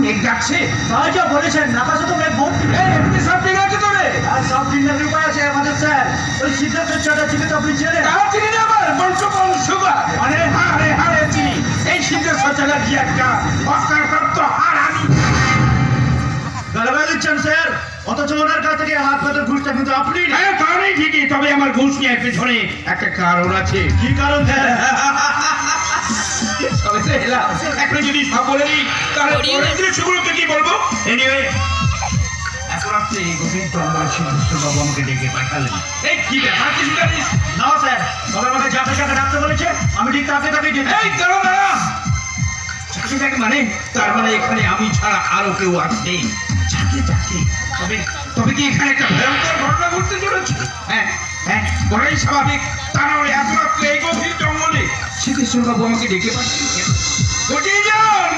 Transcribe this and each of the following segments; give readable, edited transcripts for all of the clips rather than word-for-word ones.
মেঘ ডাকছে। তাই যা বলেছেন আকাশে তো মেঘ ভর্তি। এমনি সব ঠিক আছে তো রে? আর সব দিনের উপায় আছে আমাদের স্যার। ওই সিদ্ধার্থ চ্যাটার্জিকে তো আপনি চেনেন? তাও চিনি না আবার বংশবংশগত। আরে হারে হারে চিনি। এই সিদ্ধেশ্বর চ্যাটার্জি একটা অস্কারপ্রাপ্ত হারামি। গালাগাল দিচ্ছেন স্যার, অথচ ওনার কাছ থেকে হাত পাতের ঘুষটা কিন্তু আপনি। হ্যাঁ তাহলে ঠিকই, তবে আমার ঘুষ নিয়ে পেছনে একটা কারণ আছে। কি কারণ স্যার? তবে সে এলাম এখন যদি সব বলে দিই তাহলে পরের দৃশ্যগুলোকে কি বলবো। এনিওয়ে এখন আপনি গভীর জঙ্গলে সিদ্ধেশ্বর বাবু আমাকে ডেকে পাঠালেন। এই কি ব্যাপার কিছু জানিস? না স্যার, তবে আমাকে যাকে যাকে ডাকতে বলেছে আমি ঠিক তাকে তাকে যেতে। এই দাঁড়া দাঁড়া, যাকে যাকে মানে তার মানে এখানে আমি ছাড়া আরো কেউ আছে। যাকে যাকে তবে তবে কি এখানে একটা ভয়ঙ্কর ঘটনা ঘটতে চলেছে? হ্যাঁ হ্যাঁ বলাই স্বাভাবিক। তা নাহলে এত রাত্রে এই গভীর জঙ্গলে সিদ্ধেশ্বর বাবু আমাকে ডেকে পাঠিয়েছেন। ঘটিয়ে যান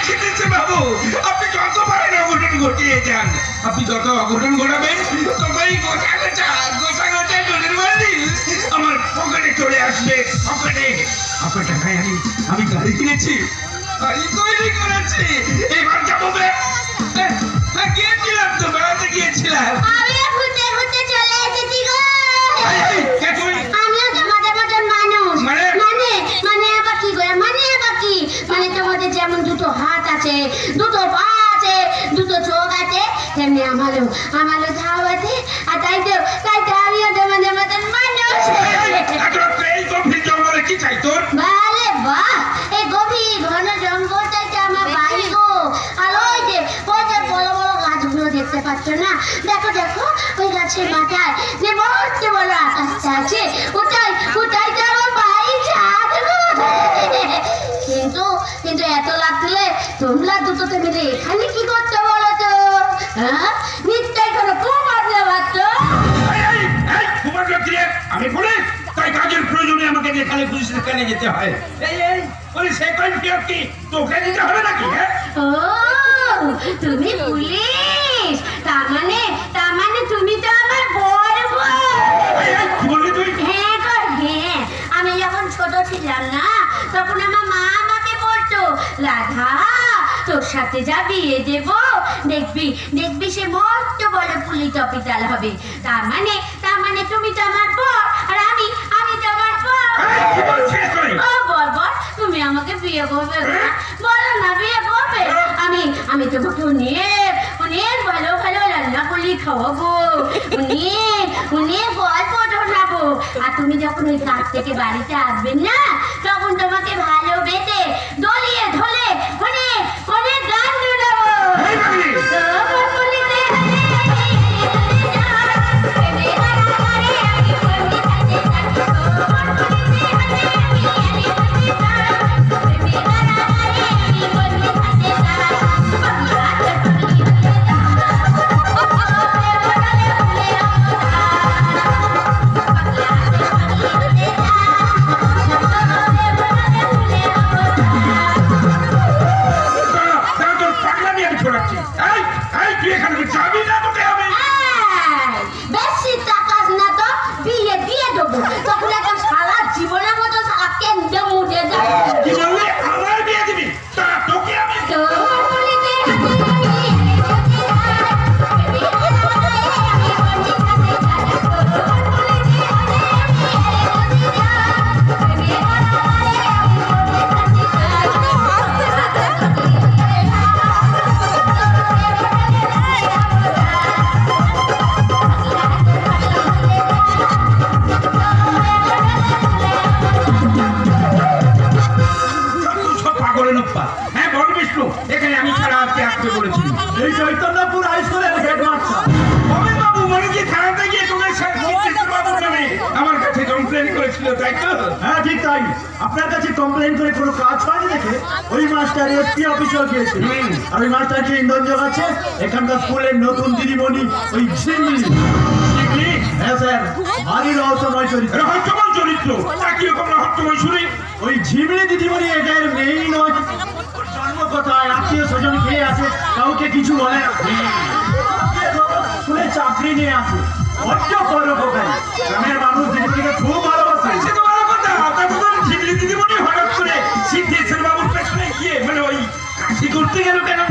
সিদ্ধেশ্বর বাবু, আপনি যত পারেন অঘটন ঘটিয়ে যান। আপনি যত অঘটন ঘটাবেন ততই গোটা গোটা ডোনের বাড়ি আমার পকেটে চলে আসবে। পকেটে আপনার টাকায় আমি গাড়ি কিনেছি, গাড়ি তৈরি করেছি। এবার যাবো গিয়েছিলাম তো বেড়াতে গিয়েছিলাম। আমিও ঘুরতে ঘুরতে চলে এসেছি গো। কে তুই? আমিও তোমাদের মতন মানুষ। মানে? মানে আবার কি গো? মানে আবার কি? মানে তোমাদের যেমন দুটো হাত আছে, দুটো পা আছে, দুটো চোখ আছে, তেমনি আমারও ধাও আছে। আর তাই তো আমিও তোমাদের মতন মানুষ। এই গভীর জঙ্গলে কি চাই তোর? বালে বাহ, এই গভীর ঘন জঙ্গলটাই আমার বাড়ি গো। আর ওই যে বড় বড় গাছগুলো দেখতে পাচ্ছ না? দেখো ওই গাছের মাথায় যে বড় বড় আকাশটা আছে, ওটাই তো আমার বাড়ি ছাদ গো। কিন্তু এত রাত্রে তোমরা দুটোতে মিলে এখানে কি করতে বলো তো? হ্যাঁ, নিশ্চয় কোনো কুমার বাচ্চ। আমি পুলিশ, তাই কাজের প্রয়োজনে আমাকে এখানে পুলিশের কানে যেতে হয়। এই পুলিশে কি তোকে যেতে হবে নাকি? ও তুমি পুলিশ, তার মানে তুমি তো আমার বড় বউ। কি বললি তুই? হ্যাঁ গো হ্যাঁ, আমি যখন ছোট ছিলাম না তখন আমার মা আমাকে বলতো, রাধা তোর সাথে যা বিয়ে দেব, দেখবি সে মস্ত বড় পুলিশ অফিসার হবে। তার মানে তুমি তো আমার বর আর আমি তোমার বর। ও বর, তুমি আমাকে বিয়ে করবে না? বলো না বিয়ে করবে? আমি তোমাকে অনেক ভালো রান্না করে খাওয়াবো, অনেক গল্প শোনাবো। আর তুমি যখন ওই কাজ থেকে বাড়িতে আসবেন না, তখন তোমাকে ভালোবেসে দলিয়ে ধরে অনেক গান শোনাবো। বেশি টাকা না তো বিয়ে দিয়ে দেবো, তখন একটা সারা জীবনের মতো সারা কেন্দ্রে মুড়ে যাবে। কি বললি? আমার বিয়ে দিবি? তারা তোকে আমি এখানে আমি ছাড়া আজকে আসতে বলেছি। এই চৈতন্যপুর হাই স্কুলের হেডমাস্টার বাবু মানে কি থানাতে গিয়ে তোমার বাবুর নামে আমার কাছে কমপ্লেন করেছিল, তাই তো? হ্যাঁ ঠিক তাই, আপনার কাছে কমপ্লেন করে কোনো কাজ হয়নি দেখে ওই মাস্টার এসপি অফিসেও গিয়েছিল। আর ওই মাস্টারকে ইন্ধন যোগাচ্ছে এখানকার স্কুলের নতুন দিদিমণি ওই ঝিমলি। হ্যাঁ স্যার, ভারী রহস্যময় চরিত্র। রহস্যময় চরিত্র? কিরকম রহস্যময় শুনি? ওই ঝিমলি দিদিমণি এদের মেয়েই নয়, জন্ম কোথায়, আত্মীয় স্বজন কে আছে, কাউকে কিছু বলে না। স্কুলে চাকরি নিয়ে আসে, বড্ড পরোপকারী। গ্রামের মানুষ দিদিমণিকে খুব ভালোবাসে। সে তো ভালো কথা। তখন ঝিমলি দিদিমণি হঠাৎ করে সিদ্ধেশ্বর বাবুর পেছনে গিয়ে মানে ওই কাশি করতে গেল কেন?